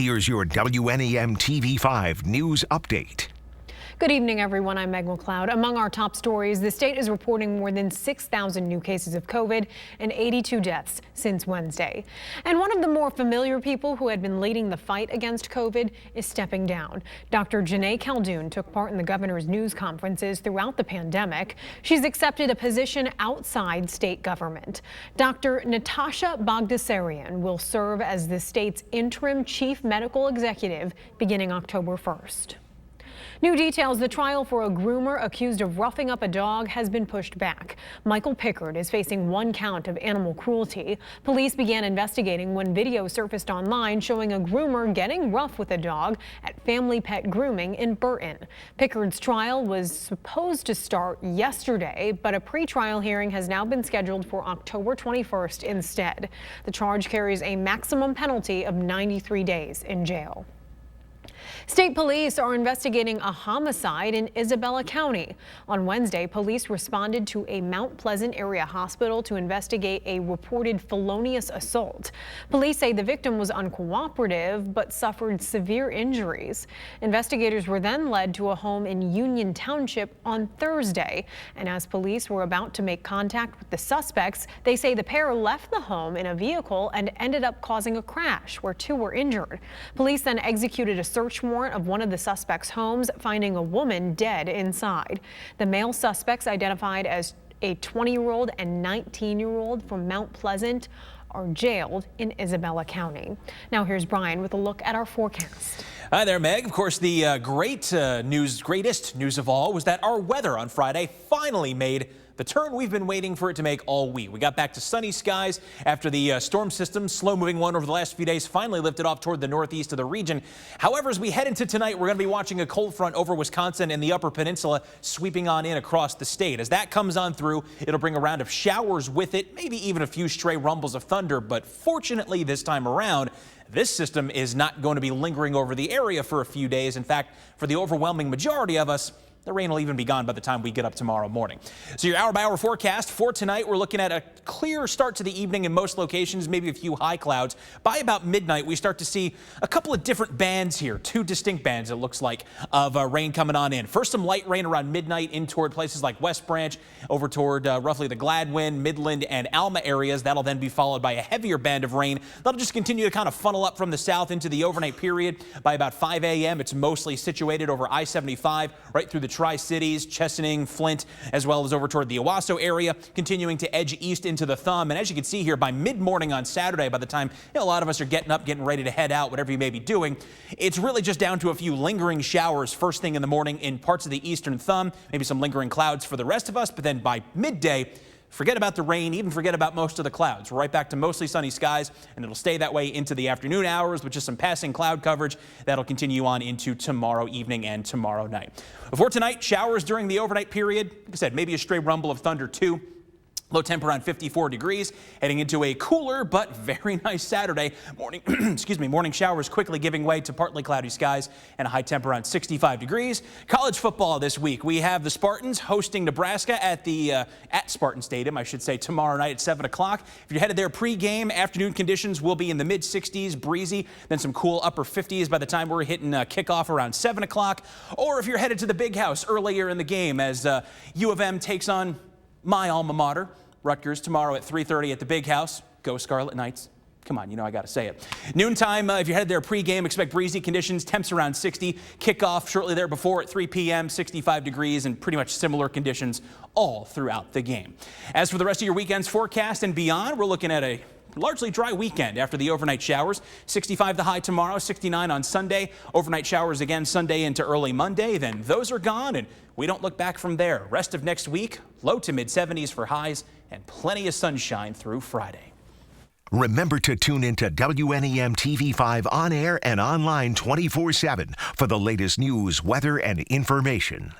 Here's your WNEM TV5 news update. Good evening, everyone. I'm Meg McLeod. Among our top stories, the state is reporting more than 6,000 new cases of COVID and 82 deaths since Wednesday. And one of the more familiar people who had been leading the fight against COVID is stepping down. Dr. Khaldun took part in the governor's news conferences throughout the pandemic. She's accepted a position outside state government. Dr. Natasha Bagdasarian will serve as the state's interim chief medical executive beginning October 1st. New details: the trial for a groomer accused of roughing up a dog has been pushed back. Michael Pickard is facing 1 count of animal cruelty. Police began investigating when video surfaced online showing a groomer getting rough with a dog at Family Pet Grooming in Burton. Pickard's trial was supposed to start yesterday, but a pretrial hearing has now been scheduled for October 21st instead. The charge carries a maximum penalty of 93 days in jail. State police are investigating a homicide in Isabella County. On Wednesday, police responded to a Mount Pleasant area hospital to investigate a reported felonious assault. Police say the victim was uncooperative but suffered severe injuries. Investigators were then led to a home in Union Township on Thursday. And as police were about to make contact with the suspects, they say the pair left the home in a vehicle and ended up causing a crash where 2 were injured. Police then executed a search warrant of one of the suspects' homes, finding a woman dead inside. The male suspects, identified as a 20-year-old and 19-year-old from Mount Pleasant, are jailed in Isabella County. Now here's Brian with a look at our forecast. Hi there, Meg. Of course, the greatest news of all was that our weather on Friday finally made the turn we've been waiting for it to make all week. We got back to sunny skies after the storm system, slow-moving one over the last few days, finally lifted off toward the northeast of the region. However, as we head into tonight, we're going to be watching a cold front over Wisconsin and the Upper Peninsula sweeping on in across the state. As that comes on through, it'll bring a round of showers with it, maybe even a few stray rumbles of thunder. But fortunately, this time around, this system is not going to be lingering over the area for a few days. In fact, for the overwhelming majority of us, the rain will even be gone by the time we get up tomorrow morning. So your hour-by-hour forecast for tonight, we're looking at a clear start to the evening in most locations, maybe a few high clouds. By about midnight, we start to see a couple of different bands here, 2 distinct bands, it looks like, of rain coming on in. First, some light rain around midnight in toward places like West Branch, over toward roughly the Gladwin, Midland, and Alma areas. That'll then be followed by a heavier band of rain. That'll just continue to kind of funnel up from the south into the overnight period. By about 5 a.m., it's mostly situated over I-75, right through the Tri-Cities, Chesaning, Flint, as well as over toward the Owasso area, continuing to edge east into the Thumb. And as you can see here, by mid-morning on Saturday, by the time a lot of us are getting up, getting ready to head out, whatever you may be doing, it's really just down to a few lingering showers first thing in the morning in parts of the eastern Thumb, maybe some lingering clouds for the rest of us. But then by midday, forget about the rain, even forget about most of the clouds. We're right back to mostly sunny skies, and it'll stay that way into the afternoon hours with just some passing cloud coverage. That'll continue on into tomorrow evening and tomorrow night. Before tonight, showers during the overnight period. Like I said, maybe a stray rumble of thunder too. Low temp around 54 degrees, heading into a cooler but very nice Saturday morning. Morning showers quickly giving way to partly cloudy skies and a high temp around 65 degrees. College football this week. We have the Spartans hosting Nebraska at Spartan Stadium, I should say, tomorrow night at 7 o'clock. If you're headed there pregame, afternoon conditions will be in the mid-60s, breezy, then some cool upper 50s by the time we're hitting kickoff around 7 o'clock. Or if you're headed to the Big House earlier in the game as U of M takes on my alma mater, Rutgers, tomorrow at 3:30 at the Big House. Go Scarlet Knights. Come on, you know I got to say it. Noontime, if you're headed there pregame, expect breezy conditions, temps around 60. Kickoff shortly there before at 3 p.m., 65 degrees, and pretty much similar conditions all throughout the game. As for the rest of your weekend's forecast and beyond, we're looking at a largely dry weekend after the overnight showers. 65 the high tomorrow, 69 on Sunday. Overnight showers again Sunday into early Monday. Then those are gone, and we don't look back from there. Rest of next week, low to mid-70s for highs and plenty of sunshine through Friday. Remember to tune into WNEM TV5 on air and online 24/7 for the latest news, weather, and information.